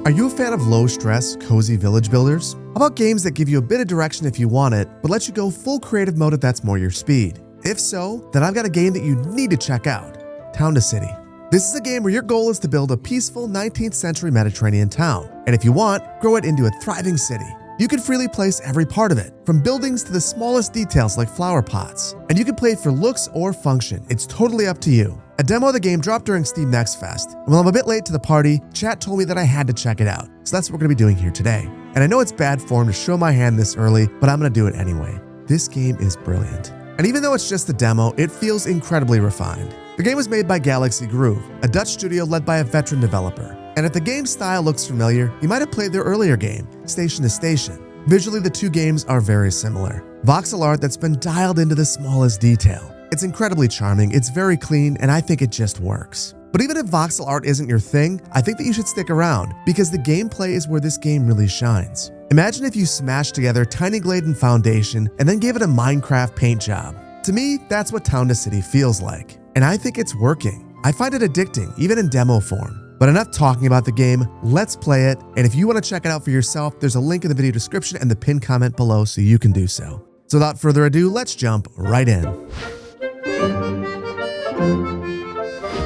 Are you a fan of low-stress, cozy village builders? How about games that give you a bit of direction if you want it, but let you go full creative mode if that's more your speed? If so, then I've got a game that you need to check out, Town to City. This is a game where your goal is to build a peaceful 19th century Mediterranean town, and if you want, grow it into a thriving city. You can freely place every part of it, from buildings to the smallest details like flower pots. And you can play it for looks or function. It's totally up to you. A demo of the game dropped during Steam Next Fest. And while I'm a bit late to the party, chat told me that I had to check it out. So that's what we're going to be doing here today. And I know it's bad form to show my hand this early, but I'm going to do it anyway. This game is brilliant. And even though it's just a demo, it feels incredibly refined. The game was made by Galaxy Groove, a Dutch studio led by a veteran developer. And if the game style looks familiar, you might have played their earlier game, Station to Station. Visually, the two games are very similar. Voxel art that's been dialed into the smallest detail. It's incredibly charming, it's very clean, and I think it just works. But even if voxel art isn't your thing, I think that you should stick around, because the gameplay is where this game really shines. Imagine if you smashed together Tiny Glade and Foundation, and then gave it a Minecraft paint job. To me, that's what Town to City feels like. And I think it's working. I find it addicting, even in demo form. But enough talking about the game, let's play it. And if you want to check it out for yourself, there's a link in the video description and the pinned comment below so you can do so. So without further ado, let's jump right in.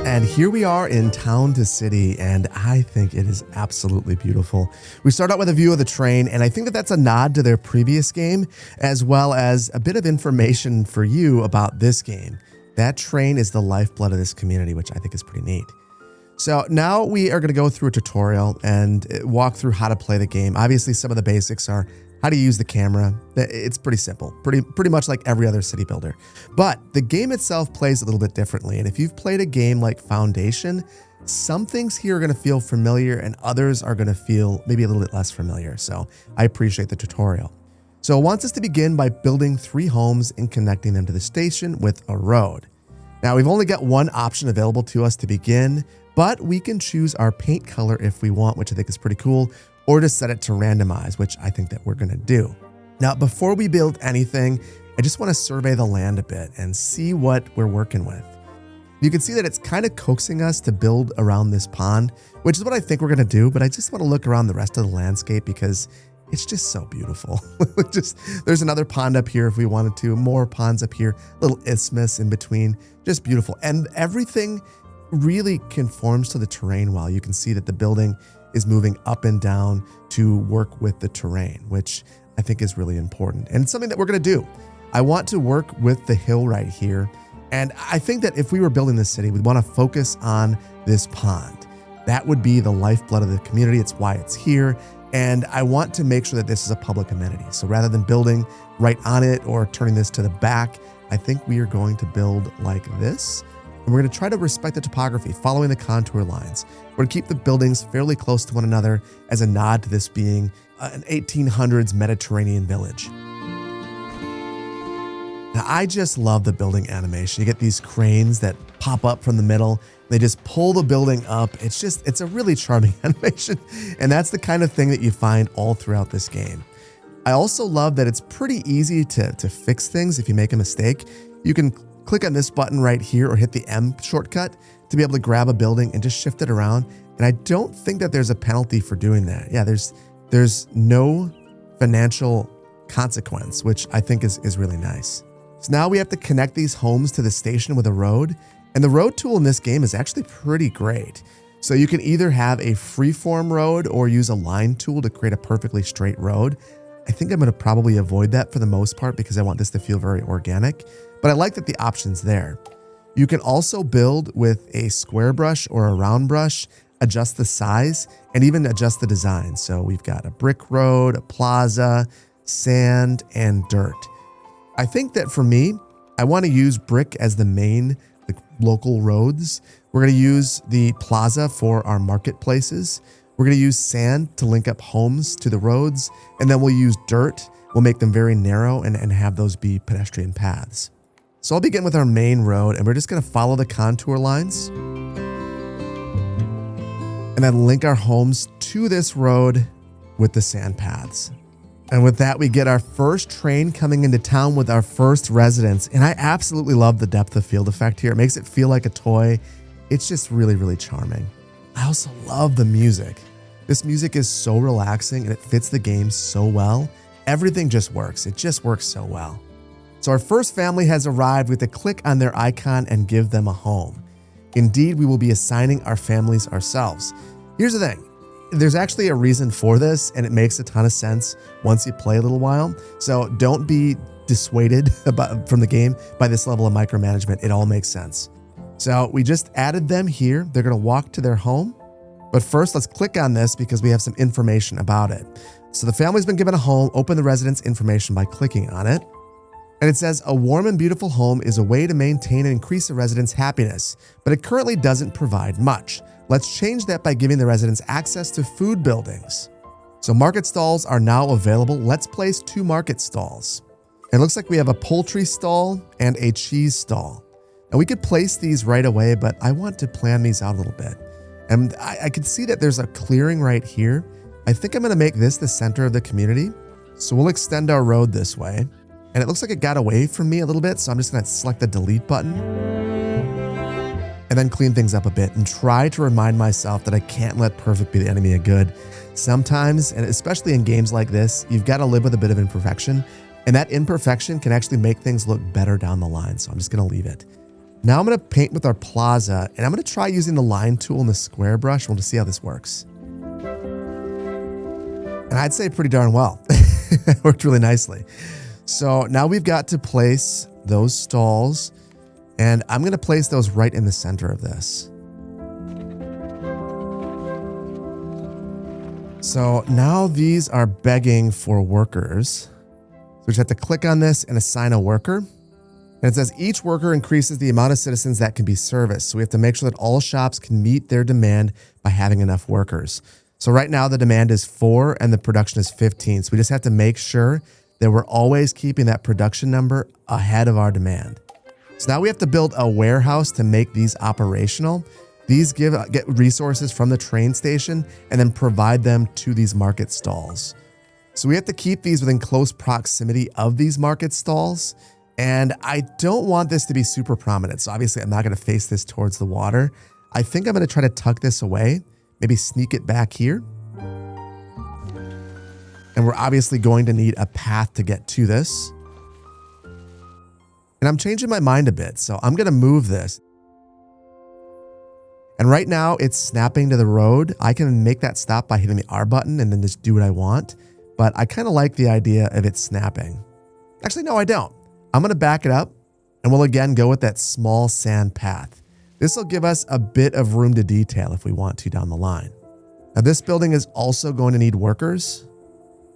And here we are in Town to City, and I think it is absolutely beautiful. We start out with a view of the train, and I think that that's a nod to their previous game, as well as a bit of information for you about this game. That train is the lifeblood of this community, which I think is pretty neat. So now we are going to go through a tutorial and walk through how to play the game. Obviously, some of the basics are how to use the camera. It's pretty simple, pretty much like every other city builder. But the game itself plays a little bit differently. And if you've played a game like Foundation, some things here are going to feel familiar and others are going to feel maybe a little bit less familiar. So I appreciate the tutorial. So it wants us to begin by building 3 homes and connecting them to the station with a road. Now we've only got one option available to us to begin, but we can choose our paint color if we want, which I think is pretty cool, or to set it to randomize, which I think that we're going to do. Now, before we build anything, I just want to survey the land a bit and see what we're working with. You can see that it's kind of coaxing us to build around this pond, which is what I think we're going to do, but I just want to look around the rest of the landscape because it's just so beautiful. There's another pond up here if we wanted to, more ponds up here, little isthmus in between, just beautiful. And everything really conforms to the terrain well. You can see that the building is moving up and down to work with the terrain, which I think is really important. And it's something that we're going to do. I want to work with the hill right here. And I think that if we were building this city, we'd want to focus on this pond. That would be the lifeblood of the community. It's why it's here. And I want to make sure that this is a public amenity. So rather than building right on it or turning this to the back, I think we are going to build like this. And we're going to try to respect the topography, following the contour lines. We're going to keep the buildings fairly close to one another as a nod to this being an 1800s Mediterranean village. Now, I just love the building animation. You get these cranes that pop up from the middle. They just pull the building up. It's a really charming animation. And that's the kind of thing that you find all throughout this game. I also love that it's pretty easy to fix things if you make a mistake. You can click on this button right here or hit the M shortcut to be able to grab a building and just shift it around. And I don't think that there's a penalty for doing that. Yeah, there's no financial consequence, which I think is really nice. So now we have to connect these homes to the station with a road. And the road tool in this game is actually pretty great. So you can either have a freeform road or use a line tool to create a perfectly straight road. I think I'm going to probably avoid that for the most part because I want this to feel very organic. But I like that the option's there. You can also build with a square brush or a round brush, adjust the size, and even adjust the design. So we've got a brick road, a plaza, sand, and dirt. I think that for me, I want to use brick as the main local roads. We're going to use the plaza for our marketplaces. We're going to use sand to link up homes to the roads. And then we'll use dirt. We'll make them very narrow and have those be pedestrian paths. So I'll begin with our main road, and we're just going to follow the contour lines and then link our homes to this road with the sand paths. And with that, we get our first train coming into town with our first residents. And I absolutely love the depth of field effect here. It makes it feel like a toy. It's just really, really charming. I also love the music. This music is so relaxing and it fits the game so well. Everything just works. It just works so well. So our first family has arrived. We have to click on their icon and give them a home. Indeed, we will be assigning our families ourselves. Here's the thing. There's actually a reason for this, and it makes a ton of sense once you play a little while. So don't be dissuaded from the game by this level of micromanagement. It all makes sense. So we just added them here. They're going to walk to their home. But first, let's click on this because we have some information about it. So the family's been given a home. Open the residence information by clicking on it. And it says, a warm and beautiful home is a way to maintain and increase a resident's happiness, but it currently doesn't provide much. Let's change that by giving the residents access to food buildings. So market stalls are now available. Let's place 2 market stalls. It looks like we have a poultry stall and a cheese stall. And we could place these right away, but I want to plan these out a little bit. And I can see that there's a clearing right here. I think I'm going to make this the center of the community. So we'll extend our road this way. And it looks like it got away from me a little bit. So I'm just going to select the delete button and then clean things up a bit and try to remind myself that I can't let perfect be the enemy of good. Sometimes, and especially in games like this, you've got to live with a bit of imperfection. And that imperfection can actually make things look better down the line. So I'm just going to leave it. Now I'm going to paint with our plaza, and I'm going to try using the line tool and the square brush. We'll just see how this works. And I'd say pretty darn well. It worked really nicely. So now we've got to place those stalls, and I'm going to place those right in the center of this. So now these are begging for workers. So we just have to click on this and assign a worker. And it says each worker increases the amount of citizens that can be serviced. So we have to make sure that all shops can meet their demand by having enough workers. So right now the demand is 4 and the production is 15. So we just have to make sure that we're always keeping that production number ahead of our demand. So now we have to build a warehouse to make these operational. These get resources from the train station and then provide them to these market stalls. So we have to keep these within close proximity of these market stalls. And I don't want this to be super prominent. So obviously I'm not going to face this towards the water. I think I'm going to try to tuck this away, maybe sneak it back here. And we're obviously going to need a path to get to this. And I'm changing my mind a bit. So I'm going to move this. And right now it's snapping to the road. I can make that stop by hitting the R button and then just do what I want. But I kind of like the idea of it snapping. Actually, no, I don't. I'm going to back it up and we'll again go with that small sand path. This will give us a bit of room to detail if we want to down the line. Now this building is also going to need workers.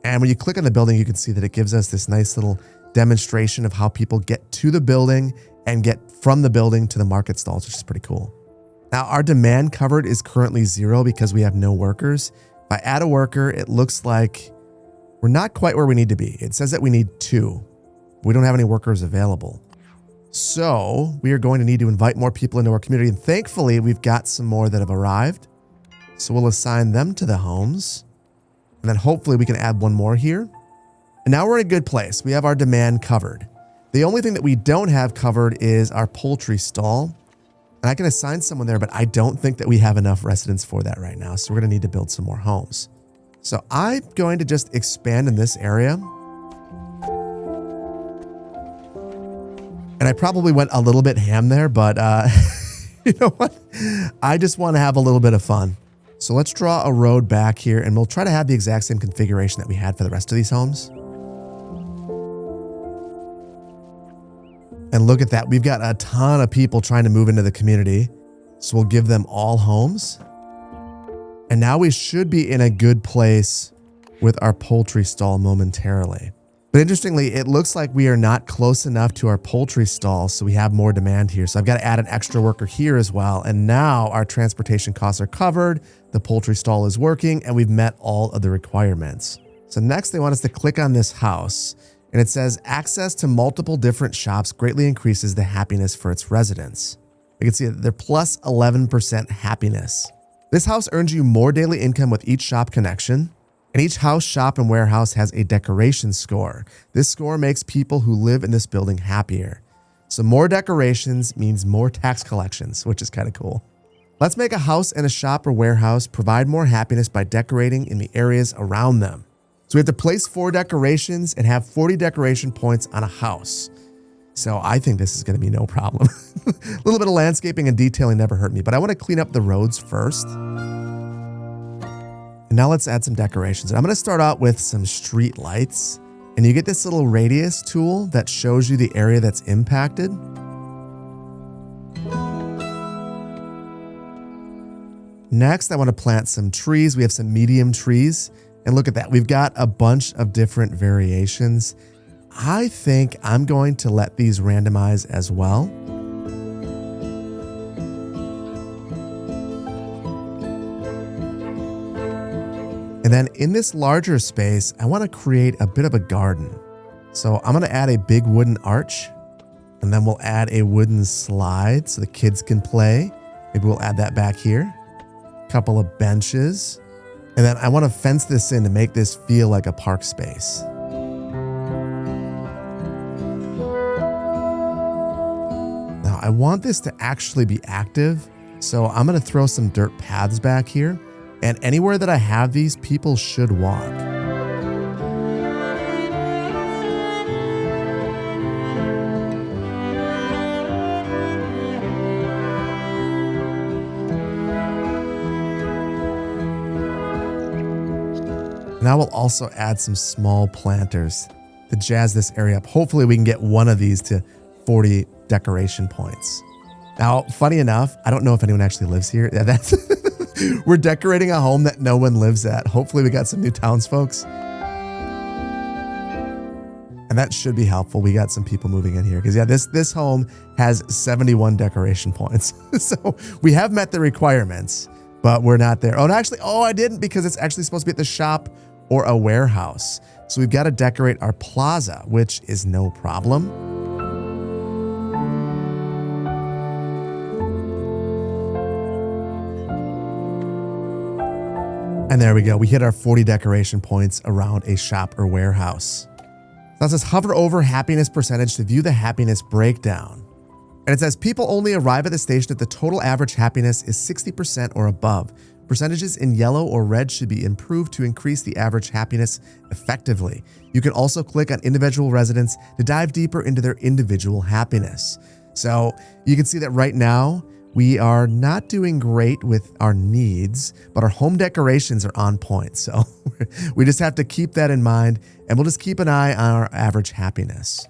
And when you click on the building, you can see that it gives us this nice little demonstration of how people get to the building and get from the building to the market stalls, which is pretty cool. Now our demand covered is currently 0 because we have no workers. If I add a worker, it looks like we're not quite where we need to be. It says that we need 2. We don't have any workers available. So we are going to need to invite more people into our community. And thankfully, we've got some more that have arrived. So we'll assign them to the homes. And then hopefully we can add one more here. And now we're in a good place. We have our demand covered. The only thing that we don't have covered is our poultry stall. And I can assign someone there, but I don't think that we have enough residents for that right now. So we're going to need to build some more homes. So I'm going to just expand in this area. And I probably went a little bit ham there, but you know what? I just want to have a little bit of fun. So let's draw a road back here and we'll try to have the exact same configuration that we had for the rest of these homes. And look at that. We've got a ton of people trying to move into the community. So we'll give them all homes. And now we should be in a good place with our poultry stall momentarily. But interestingly, it looks like we are not close enough to our poultry stall, so we have more demand here. So I've got to add an extra worker here as well. And now our transportation costs are covered, the poultry stall is working, and we've met all of the requirements. So next they want us to click on this house, and it says access to multiple different shops greatly increases the happiness for its residents. You can see that they're plus 11% happiness. This house earns you more daily income with each shop connection. And each house, shop, and warehouse has a decoration score. This score makes people who live in this building happier. So more decorations means more tax collections, which is kind of cool. Let's make a house and a shop or warehouse provide more happiness by decorating in the areas around them. So we have to place 4 decorations and have 40 decoration points on a house. So I think this is going to be no problem. A little bit of landscaping and detailing never hurt me, but I want to clean up the roads first. And now let's add some decorations. And I'm going to start out with some street lights. And you get this little radius tool that shows you the area that's impacted. Next, I want to plant some trees. We have some medium trees. And look at that. We've got a bunch of different variations. I think I'm going to let these randomize as well. And then in this larger space, I want to create a bit of a garden. So I'm going to add a big wooden arch, and then we'll add a wooden slide so the kids can play. Maybe we'll add that back here. A couple of benches. And then I want to fence this in to make this feel like a park space. Now I want this to actually be active, so I'm going to throw some dirt paths back here. And anywhere that I have these, people should walk. Now we'll also add some small planters to jazz this area up. Hopefully we can get one of these to 40 decoration points. Now, funny enough, I don't know if anyone actually lives here. Yeah, that's we're decorating a home that no one lives at. Hopefully we got some new townsfolks. And that should be helpful. We got some people moving in here because yeah, this home has 71 decoration points. So we have met the requirements, but we're not there. Oh, and actually, I didn't, because it's actually supposed to be at the shop or a warehouse. So we've got to decorate our plaza, which is no problem. And there we go. We hit our 40 decoration points around a shop or warehouse. Now it says hover over happiness percentage to view the happiness breakdown. And it says people only arrive at the station if the total average happiness is 60% or above. Percentages in yellow or red should be improved to increase the average happiness effectively. You can also click on individual residents to dive deeper into their individual happiness. So you can see that right now, we are not doing great with our needs, but our home decorations are on point. So we just have to keep that in mind, and we'll just keep an eye on our average happiness.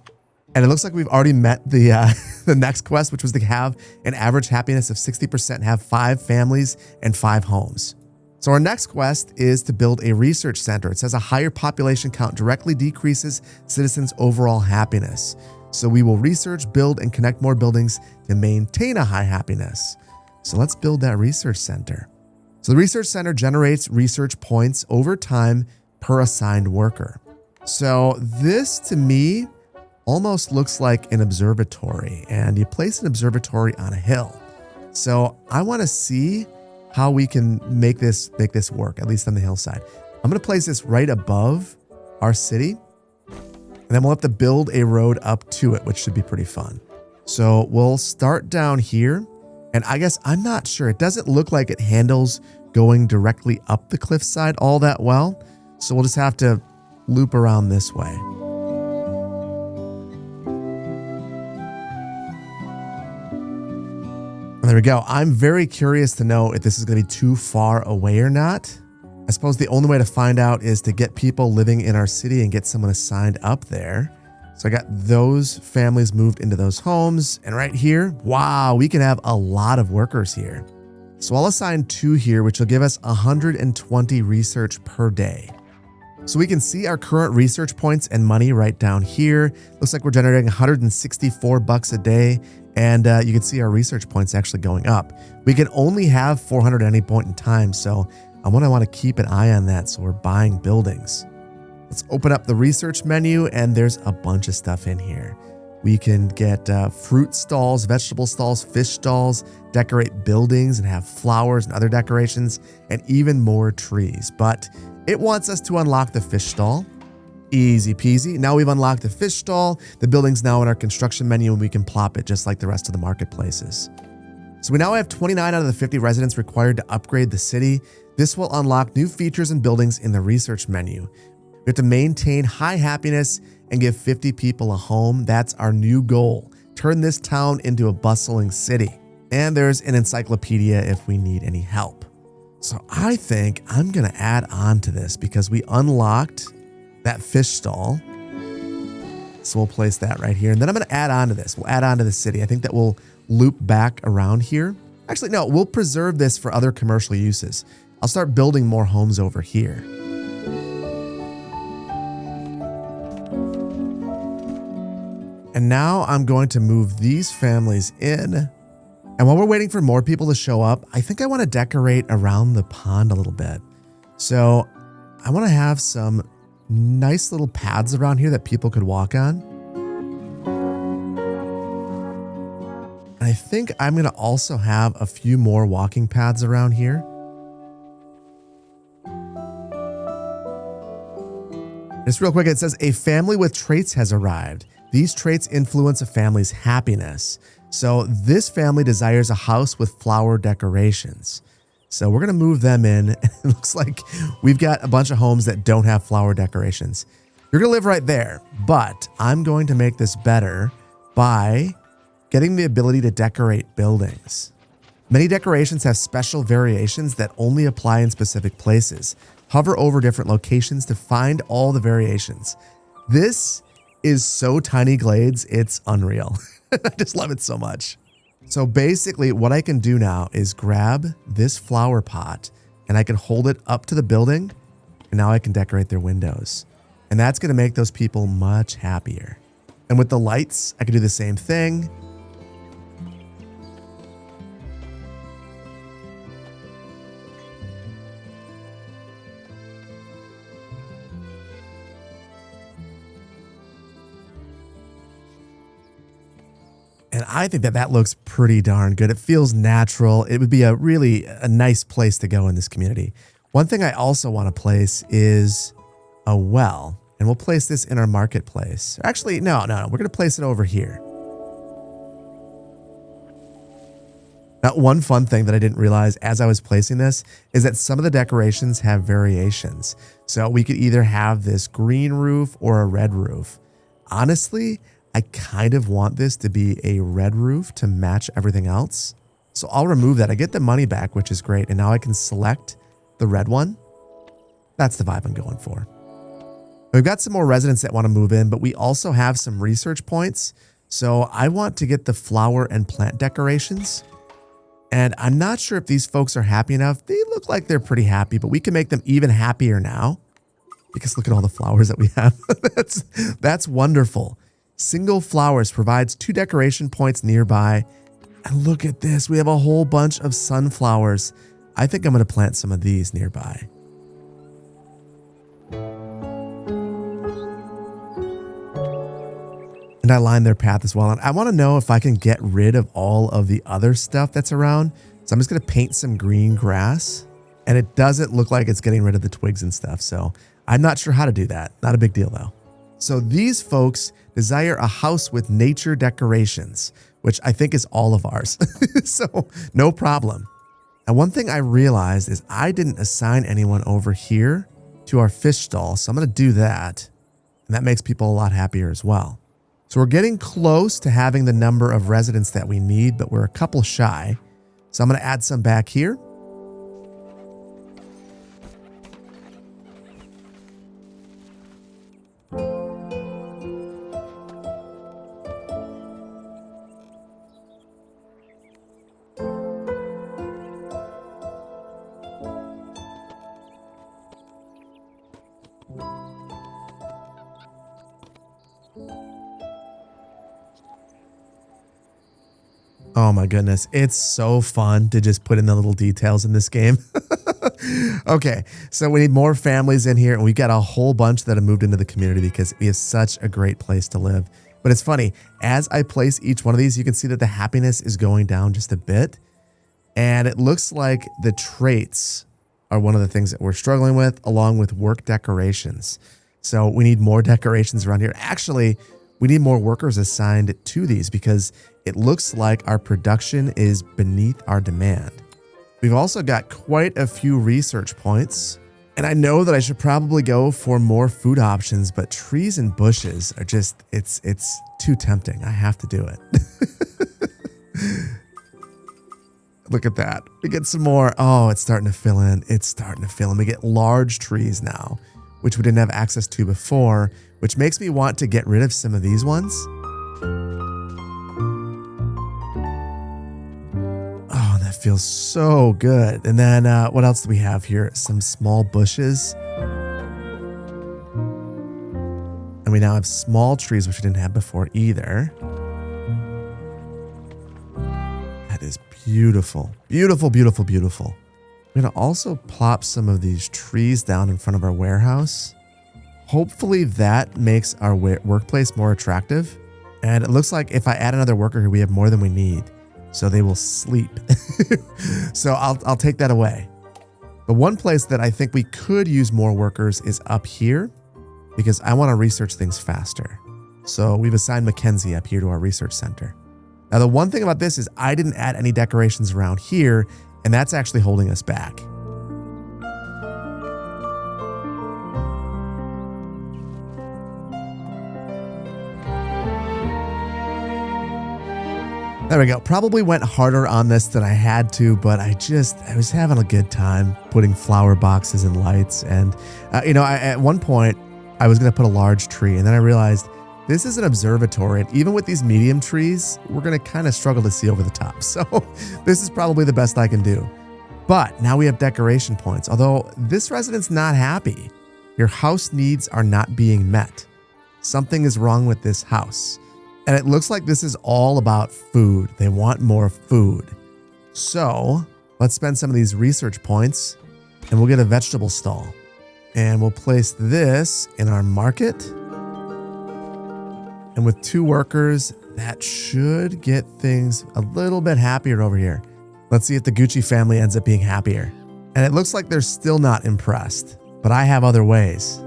And it looks like we've already met the next quest, which was to have an average happiness of 60%, have 5 families and 5 homes. So our next quest is to build a research center. It says a higher population count directly decreases citizens' overall happiness. So we will research, build, and connect more buildings to maintain a high happiness. So let's build that research center. So the research center generates research points over time per assigned worker. So this, to me, almost looks like an observatory, and you place an observatory on a hill. So I want to see how we can make this work, at least on the hillside. I'm going to place this right above our city. And then we'll have to build a road up to it, which should be pretty fun. So we'll start down here. And I guess I'm not sure. It doesn't look like it handles going directly up the cliffside all that well. So we'll just have to loop around this way. And there we go. I'm very curious to know if this is going to be too far away or not. I suppose the only way to find out is to get people living in our city and get someone assigned up there. So I got those families moved into those homes. And right here, wow, we can have a lot of workers here. So I'll assign 2 here, which will give us 120 research per day. So we can see our current research points and money right down here. Looks like we're generating 164 bucks a day. And you can see our research points actually going up. We can only have 400 at any point in time. So I want to keep an eye on that. So we're buying buildings. Let's open up the research menu, and there's a bunch of stuff in here. We can get fruit stalls, vegetable stalls, fish stalls, decorate buildings and have flowers and other decorations, and even more trees. But it wants us to unlock the fish stall. Easy peasy. Now we've unlocked the fish stall. The building's now in our construction menu, and we can plop it just like the rest of the marketplaces. So we now have 29 out of the 50 residents required to upgrade the city. This will unlock new features and buildings in the research menu. We have to maintain high happiness and give 50 people a home. That's our new goal. Turn this town into a bustling city. And there's an encyclopedia if we need any help. So I think I'm going to add on to this because we unlocked that fish stall. So we'll place that right here. And then I'm going to add on to this. We'll add on to the city. I think that will loop back around here. Actually, no, we'll preserve this for other commercial uses. I'll start building more homes over here. And now I'm going to move these families in. And while we're waiting for more people to show up, I think I want to decorate around the pond a little bit. So I want to have some nice little paths around here that people could walk on. And I think I'm going to also have a few more walking paths around here. Just real quick, it says a family with traits has arrived. These traits influence a family's happiness. So this family desires a house with flower decorations. So we're going to move them in. It looks like we've got a bunch of homes that don't have flower decorations. You're going to live right there, but I'm going to make this better by getting the ability to decorate buildings. Many decorations have special variations that only apply in specific places. Hover over different locations to find all the variations. This is so Tiny Glades, it's unreal. I just love it so much. So basically what I can do now is grab this flower pot and I can hold it up to the building and now I can decorate their windows. And that's going to make those people much happier. And with the lights, I can do the same thing. And I think that that looks pretty darn good. It feels natural. It would be a really nice place to go in this community. One thing I also want to place is a well, and we'll place this in our marketplace. Actually, no. We're going to place it over here. Now, one fun thing that I didn't realize as I was placing this is that some of the decorations have variations. So we could either have this green roof or a red roof. Honestly, I kind of want this to be a red roof to match everything else. So I'll remove that. I get the money back, which is great. And now I can select the red one. That's the vibe I'm going for. We've got some more residents that want to move in, but we also have some research points. So I want to get the flower and plant decorations. And I'm not sure if these folks are happy enough. They look like they're pretty happy, but we can make them even happier now. Because look at all the flowers that we have. That's wonderful. Single flowers provides 2 decoration points nearby. And look at this. We have a whole bunch of sunflowers. I think I'm going to plant some of these nearby. And I line their path as well. And I want to know if I can get rid of all of the other stuff that's around. So I'm just going to paint some green grass. And it doesn't look like it's getting rid of the twigs and stuff. So I'm not sure how to do that. Not a big deal though. So these folks desire a house with nature decorations, which I think is all of ours. So no problem. And one thing I realized is I didn't assign anyone over here to our fish stall. So I'm going to do that. And that makes people a lot happier as well. So we're getting close to having the number of residents that we need, but we're a couple shy. So I'm going to add some back here. Oh my goodness. It's so fun to just put in the little details in this game. Okay, so we need more families in here, and we've got a whole bunch that have moved into the community because we have such a great place to live. But it's funny, as I place each one of these, you can see that the happiness is going down just a bit. And it looks like the traits are one of the things that we're struggling with, along with work decorations. So we need more decorations around here. Actually, we need more workers assigned to these because it looks like our production is beneath our demand. We've also got quite a few research points, and I know that I should probably go for more food options, but trees and bushes are just, it's too tempting. I have to do it. Look at that. We get some more. Oh, it's starting to fill in. It's starting to fill in. We get large trees now, which we didn't have access to before, which makes me want to get rid of some of these ones. Oh, that feels so good. And then what else do we have here? Some small bushes. And we now have small trees, which we didn't have before either. That is beautiful. Beautiful, beautiful, beautiful. I'm going to also plop some of these trees down in front of our warehouse. Hopefully that makes our workplace more attractive. And it looks like if I add another worker here, we have more than we need. So they will sleep. So I'll take that away. The one place that I think we could use more workers is up here, because I want to research things faster. So we've assigned Mackenzie up here to our research center. Now, the one thing about this is I didn't add any decorations around here, and that's actually holding us back. There we go. Probably went harder on this than I had to, but I was having a good time putting flower boxes and lights. And, at one point I was going to put a large tree, and then I realized this is an observatory. And even with these medium trees, we're going to kind of struggle to see over the top. So this is probably the best I can do. But now we have decoration points. Although this resident's not happy. Your house needs are not being met. Something is wrong with this house. And it looks like this is all about food. They want more food. So let's spend some of these research points and we'll get a vegetable stall. And we'll place this in our market. And with 2 workers, that should get things a little bit happier over here. Let's see if the Gucci family ends up being happier. And it looks like they're still not impressed, but I have other ways.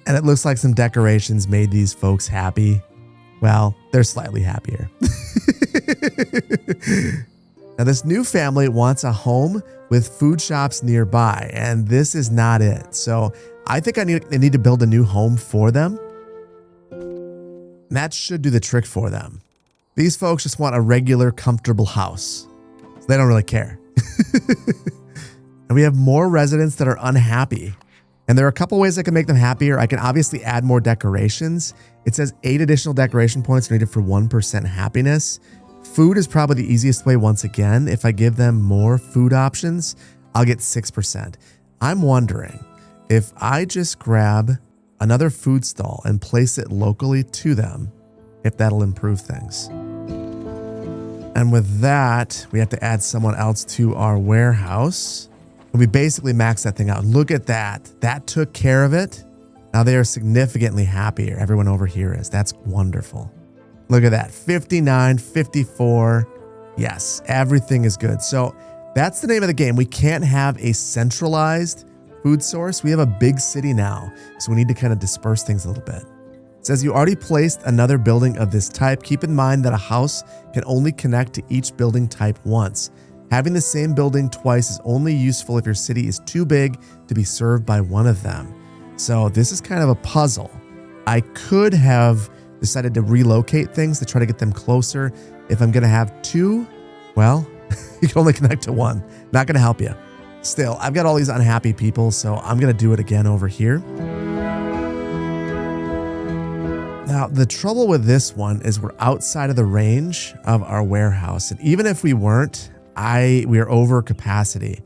And it looks like some decorations made these folks happy. Well, they're slightly happier. Now, this new family wants a home with food shops nearby, and this is not it. So I think I need to build a new home for them. And that should do the trick for them. These folks just want a regular, comfortable house. So they don't really care. And we have more residents that are unhappy. And there are a couple ways I can make them happier. I can obviously add more decorations. It says 8 additional decoration points are needed for 1% happiness. Food is probably the easiest way once again. If I give them more food options, I'll get 6%. I'm wondering if I just grab another food stall and place it locally to them, if that'll improve things. And with that, we have to add someone else to our warehouse. And we basically maxed that thing out. Look at that. That took care of it. Now they are significantly happier. Everyone over here is. That's wonderful. Look at that. 59, 54. Yes, everything is good. So that's the name of the game. We can't have a centralized food source. We have a big city now, so we need to kind of disperse things a little bit. It says you already placed another building of this type. Keep in mind that a house can only connect to each building type once. Having the same building twice is only useful if your city is too big to be served by one of them. So this is kind of a puzzle. I could have decided to relocate things to try to get them closer. If I'm going to have 2, well, you can only connect to 1. Not going to help you. Still, I've got all these unhappy people, so I'm going to do it again over here. Now, the trouble with this one is we're outside of the range of our warehouse. And even if we weren't, we are over capacity.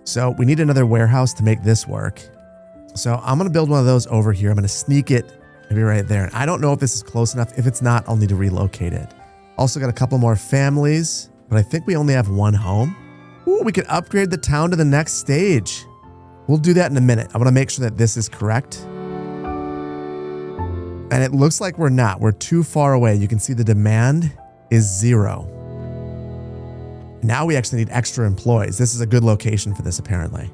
So we need another warehouse to make this work. So I'm going to build one of those over here. I'm going to sneak it maybe right there. And I don't know if this is close enough. If it's not, I'll need to relocate it. Also got a couple more families, but I think we only have 1 home. Ooh, we could upgrade the town to the next stage. We'll do that in a minute. I want to make sure that this is correct. And it looks like we're not. We're too far away. You can see the demand is 0. Now we actually need extra employees. This is a good location for this, apparently.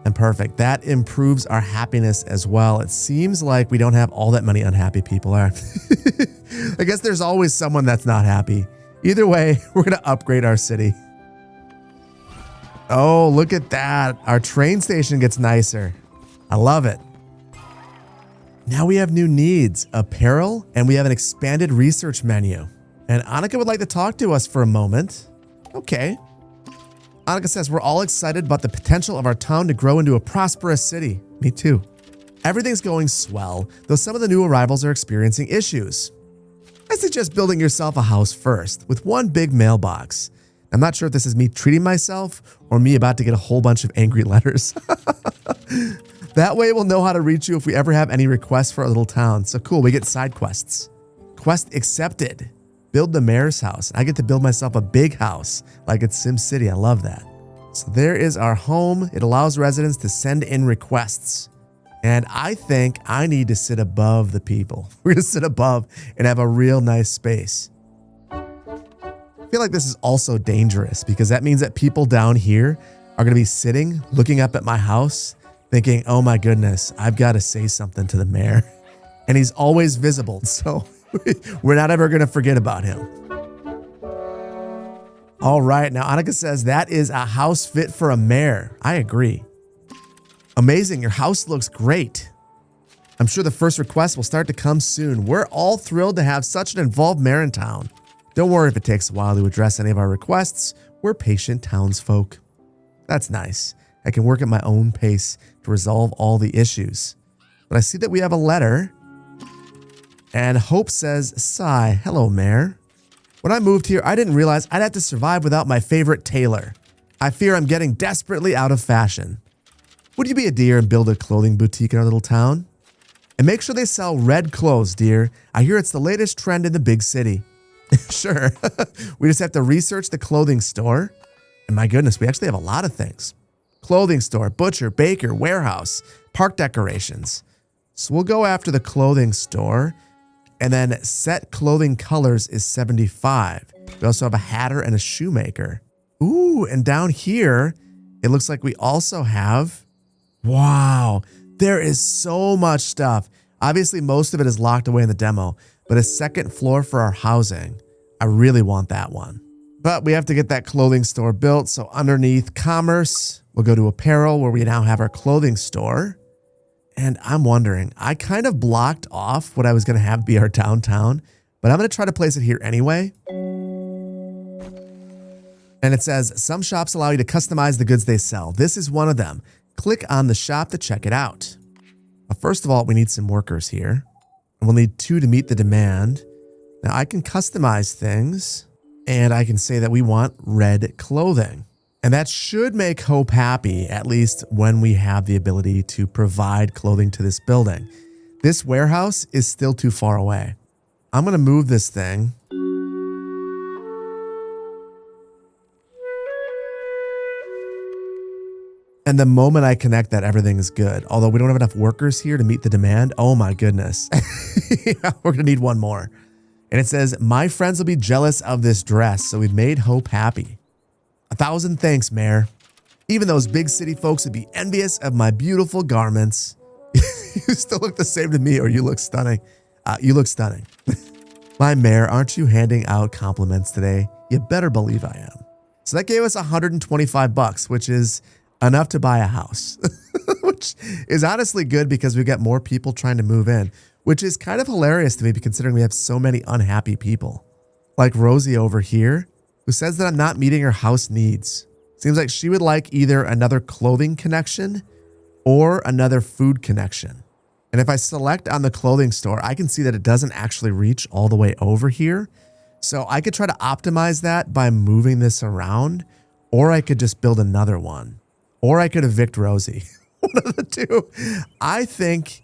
And perfect. That improves our happiness as well. It seems like we don't have all that many unhappy people. I guess there's always someone that's not happy. Either way, we're going to upgrade our city. Oh, look at that. Our train station gets nicer. I love it. Now we have new needs, apparel, and we have an expanded research menu. And Annika would like to talk to us for a moment. Okay. Annika says, we're all excited about the potential of our town to grow into a prosperous city. Me too. Everything's going swell, though some of the new arrivals are experiencing issues. I suggest building yourself a house first, with one big mailbox. I'm not sure if this is me treating myself or me about to get a whole bunch of angry letters. That way we'll know how to reach you if we ever have any requests for our little town. So cool, we get side quests. Quest accepted. Build the mayor's house. I get to build myself a big house like it's SimCity. I love that. So there is our home. It allows residents to send in requests. And I think I need to sit above the people. We're going to sit above and have a real nice space. I feel like this is also dangerous because that means that people down here are going to be sitting, looking up at my house, thinking, oh my goodness, I've got to say something to the mayor. And he's always visible. So we're not ever going to forget about him. All right. Now, Annika says that is a house fit for a mayor. I agree. Amazing. Your house looks great. I'm sure the first request will start to come soon. We're all thrilled to have such an involved mayor in town. Don't worry if it takes a while to address any of our requests. We're patient townsfolk. That's nice. I can work at my own pace to resolve all the issues. But I see that we have a letter. And Hope says, sigh, hello, Mayor. When I moved here, I didn't realize I'd have to survive without my favorite tailor. I fear I'm getting desperately out of fashion. Would you be a dear and build a clothing boutique in our little town? And make sure they sell red clothes, dear. I hear it's the latest trend in the big city. Sure. We just have to research the clothing store. And my goodness, we actually have a lot of things. Clothing store, butcher, baker, warehouse, park decorations. So we'll go after the clothing store. And then set clothing colors is 75. We also have a hatter and a shoemaker. Ooh, and down here, it looks like we also have, wow, there is so much stuff. Obviously, most of it is locked away in the demo, but a second floor for our housing. I really want that one. But we have to get that clothing store built. So underneath commerce, we'll go to apparel where we now have our clothing store. And I'm wondering, I kind of blocked off what I was going to have be our downtown, but I'm going to try to place it here anyway. And it says, some shops allow you to customize the goods they sell. This is one of them. Click on the shop to check it out. But first of all, we need some workers here. And we'll need 2 to meet the demand. Now I can customize things and I can say that we want red clothing. And that should make Hope happy, at least when we have the ability to provide clothing to this building. This warehouse is still too far away. I'm going to move this thing. And the moment I connect that, everything is good. Although we don't have enough workers here to meet the demand. Oh my goodness. Yeah, we're going to need one more. And it says, my friends will be jealous of this dress. So we've made Hope happy. 1,000 thanks, Mayor. Even those big city folks would be envious of my beautiful garments. You still look the same to me, or you look stunning. You look stunning. My Mayor, aren't you handing out compliments today? You better believe I am. So that gave us $125, which is enough to buy a house, which is honestly good because we got more people trying to move in, which is kind of hilarious to me considering we have so many unhappy people. Like Rosie over here, who says that I'm not meeting her house needs. Seems like she would like either another clothing connection or another food connection. And if I select on the clothing store, I can see that it doesn't actually reach all the way over here. So I could try to optimize that by moving this around, or I could just build another one, or I could evict Rosie. One of the two. I think,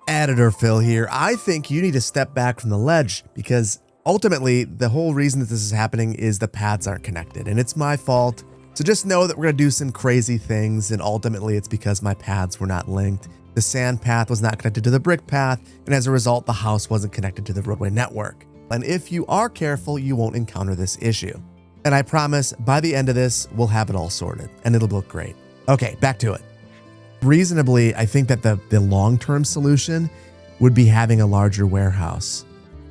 Editor Phil here, I think you need to step back from the ledge because ultimately, the whole reason that this is happening is the paths aren't connected, and it's my fault. So just know that we're going to do some crazy things, and ultimately it's because my paths were not linked. The sand path was not connected to the brick path, and as a result, the house wasn't connected to the roadway network. And if you are careful, you won't encounter this issue. And I promise, by the end of this, we'll have it all sorted, and it'll look great. Okay, back to it. reasonably, I think that the long-term solution would be having a larger warehouse,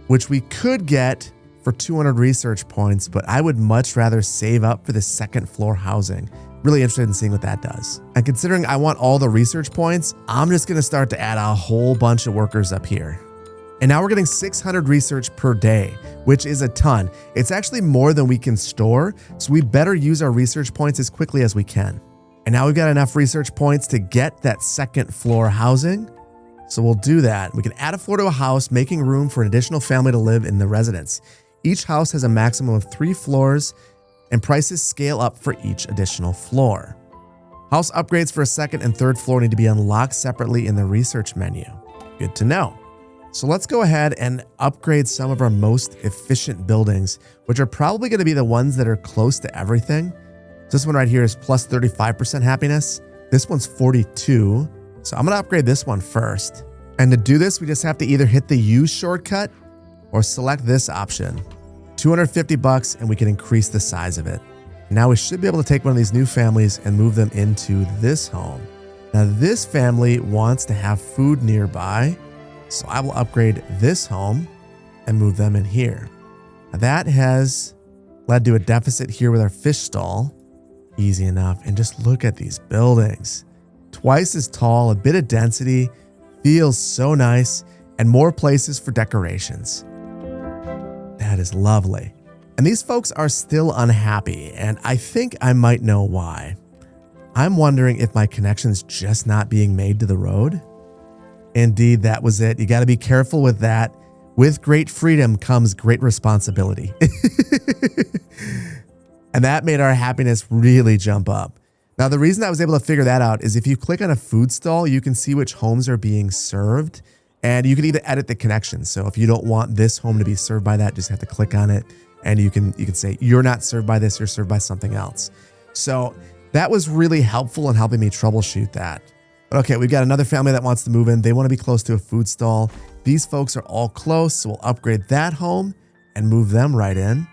which we could get for 200 research points, but I would much rather save up for the second floor housing. Really interested in seeing what that does. And considering I want all the research points, I'm just gonna start to add a whole bunch of workers up here. And now we're getting 600 research per day, which is a ton. It's actually more than we can store, so we better use our research points as quickly as we can. And now we've got enough research points to get that second floor housing. So we'll do that. We can add a floor to a house, making room for an additional family to live in the residence. Each house has a maximum of 3 floors, and prices scale up for each additional floor. House upgrades for a second and third floor need to be unlocked separately in the research menu. Good to know. So let's go ahead and upgrade some of our most efficient buildings, which are probably going to be the ones that are close to everything. This one right here is plus 35% happiness. This one's 42. So I'm going to upgrade this one first. And to do this, we just have to either hit the use shortcut or select this option. 250 bucks, and we can increase the size of it. Now we should be able to take one of these new families and move them into this home. Now this family wants to have food nearby, so I will upgrade this home and move them in here. Now that has led to a deficit here with our fish stall. Easy enough. And just look at these buildings. Twice as tall, a bit of density, feels so nice, and more places for decorations. That is lovely. And these folks are still unhappy, and I think I might know why. I'm wondering if my connection's just not being made to the road. Indeed, that was it. You got to be careful with that. With great freedom comes great responsibility. And that made our happiness really jump up. Now, the reason I was able to figure that out is if you click on a food stall, you can see which homes are being served, and you can either edit the connection. So if you don't want this home to be served by that, just have to click on it, and you can say, you're not served by this, you're served by something else. So that was really helpful in helping me troubleshoot that. But okay, we've got another family that wants to move in. They want to be close to a food stall. These folks are all close, so we'll upgrade that home and move them right in.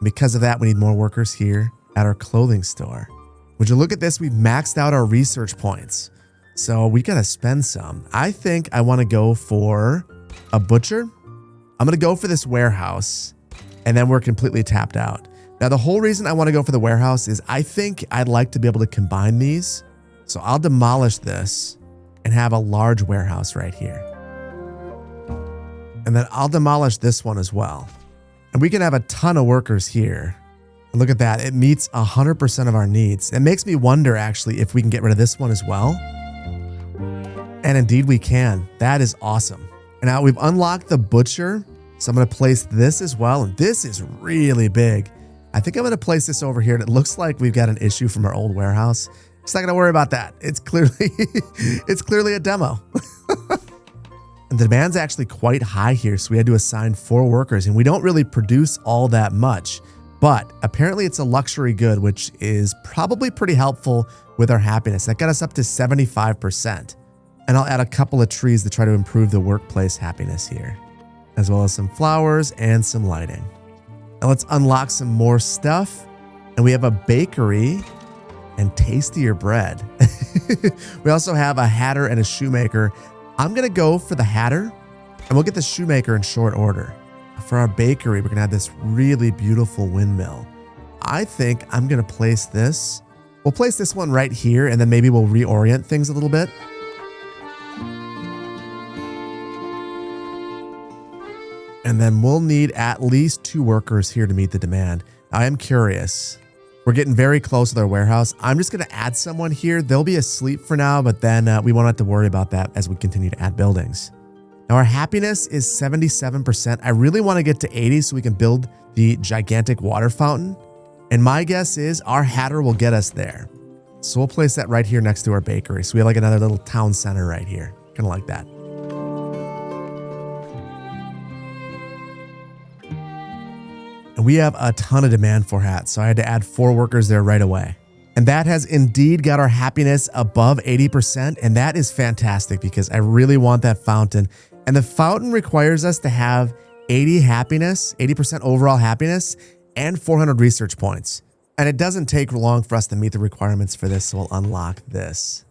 Because of that, we need more workers here at our clothing store. Would you look at this? We've maxed out our research points. So we got to spend some. I think I want to go for a butcher. I'm going to go for this warehouse, and then we're completely tapped out. Now, the whole reason I want to go for the warehouse is I think I'd like to be able to combine these. So I'll demolish this and have a large warehouse right here. And then I'll demolish this one as well. And we can have a ton of workers here. And look at that. It meets 100% of our needs. It makes me wonder, actually, if we can get rid of this one as well. And indeed we can. That is awesome. And now we've unlocked the butcher. So I'm going to place this as well. And this is really big. I think I'm going to place this over here. And it looks like we've got an issue from our old warehouse. Just not going to worry about that. It's clearly a demo. And the demand's actually quite high here, so we had to assign 4 workers, and we don't really produce all that much, but apparently it's a luxury good, which is probably pretty helpful with our happiness. That got us up to 75%. And I'll add a couple of trees to try to improve the workplace happiness here, as well as some flowers and some lighting. Now let's unlock some more stuff, and we have a bakery and tastier bread. We also have a hatter and a shoemaker. I'm going to go for the hatter, and we'll get the shoemaker in short order. For our bakery, we're going to have this really beautiful windmill. I think I'm going to place this. We'll place this one right here, and then maybe we'll reorient things a little bit. And then we'll need at least 2 workers here to meet the demand. I am curious. We're getting very close with our warehouse. I'm just going to add someone here. They'll be asleep for now, but then we won't have to worry about that as we continue to add buildings. Now our happiness is 77%. I really want to get to 80 so we can build the gigantic water fountain. And my guess is our hatter will get us there. So we'll place that right here next to our bakery. So we have like another little town center right here. Kind of like that. And we have a ton of demand for hats, so I had to add 4 workers there right away. And that has indeed got our happiness above 80%, and that is fantastic because I really want that fountain. And the fountain requires us to have 80 happiness, 80% overall happiness, and 400 research points. And it doesn't take long for us to meet the requirements for this, so we'll unlock this.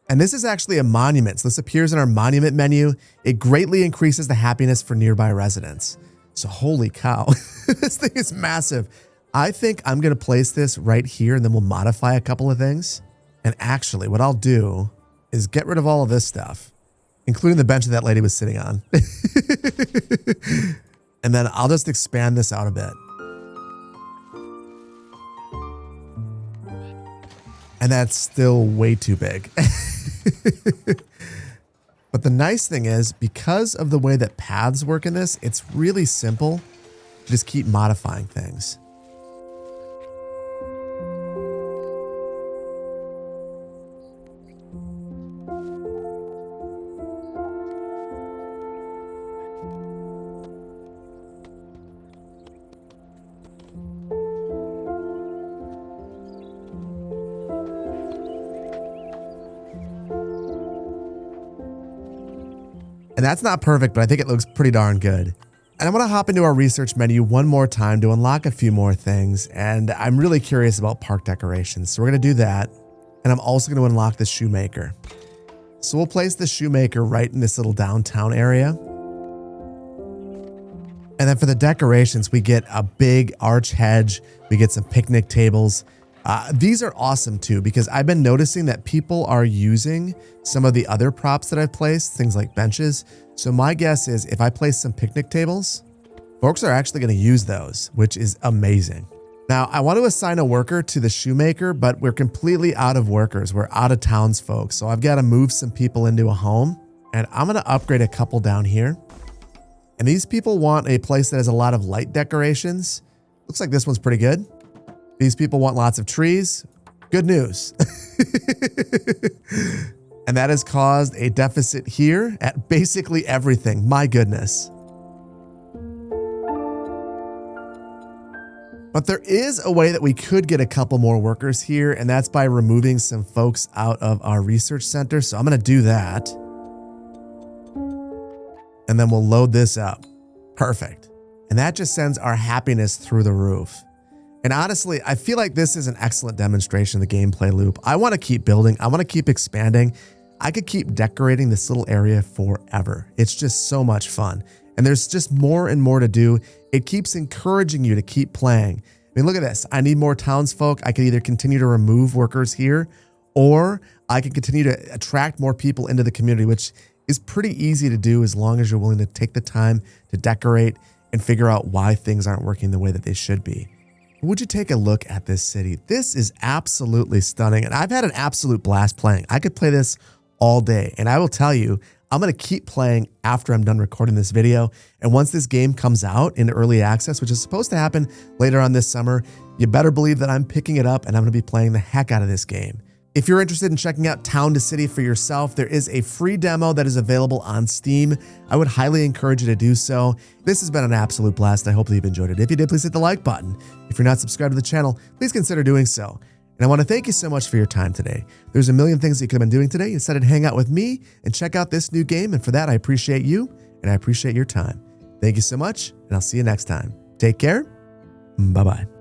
And this is actually a monument. So this appears in our monument menu. It greatly increases the happiness for nearby residents. So holy cow, this thing is massive. I think I'm going to place this right here and then we'll modify a couple of things. And actually what I'll do is get rid of all of this stuff, including the bench that that lady was sitting on. And then I'll just expand this out a bit. And that's still way too big. But the nice thing is, because of the way that paths work in this, it's really simple to just keep modifying things. And that's not perfect, but I think it looks pretty darn good. And I'm going to hop into our research menu one more time to unlock a few more things. And I'm really curious about park decorations. So we're going to do that. And I'm also going to unlock the shoemaker. So we'll place the shoemaker right in this little downtown area. And then for the decorations, we get a big arch hedge. We get some picnic tables. These are awesome too, because I've been noticing that people are using some of the other props that I've placed, things like benches. So my guess is if I place some picnic tables, folks are actually going to use those, which is amazing. Now I want to assign a worker to the shoemaker, but we're completely out of workers. We're out of townsfolk. So I've got to move some people into a home, and I'm going to upgrade a couple down here. And these people want a place that has a lot of light decorations. Looks like this one's pretty good. These people want lots of trees. Good news. And that has caused a deficit here at basically everything. My goodness. But there is a way that we could get a couple more workers here, and that's by removing some folks out of our research center. So I'm going to do that. And then we'll load this up. Perfect. And that just sends our happiness through the roof. And honestly, I feel like this is an excellent demonstration of the gameplay loop. I want to keep building. I want to keep expanding. I could keep decorating this little area forever. It's just so much fun. And there's just more and more to do. It keeps encouraging you to keep playing. I mean, look at this. I need more townsfolk. I could either continue to remove workers here, or I can continue to attract more people into the community, which is pretty easy to do as long as you're willing to take the time to decorate and figure out why things aren't working the way that they should be. Would you take a look at this city? This is absolutely stunning, and I've had an absolute blast playing. I could play this all day, and I will tell you, I'm going to keep playing after I'm done recording this video. And once this game comes out in early access, which is supposed to happen later on this summer, you better believe that I'm picking it up and I'm going to be playing the heck out of this game. If you're interested in checking out Town to City for yourself, there is a free demo that is available on Steam. I would highly encourage you to do so. This has been an absolute blast. I hope that you've enjoyed it. If you did, please hit the like button. If you're not subscribed to the channel, please consider doing so. And I want to thank you so much for your time today. There's a million things that you could have been doing today. You decided to hang out with me and check out this new game. And for that, I appreciate you and I appreciate your time. Thank you so much, and I'll see you next time. Take care. Bye-bye.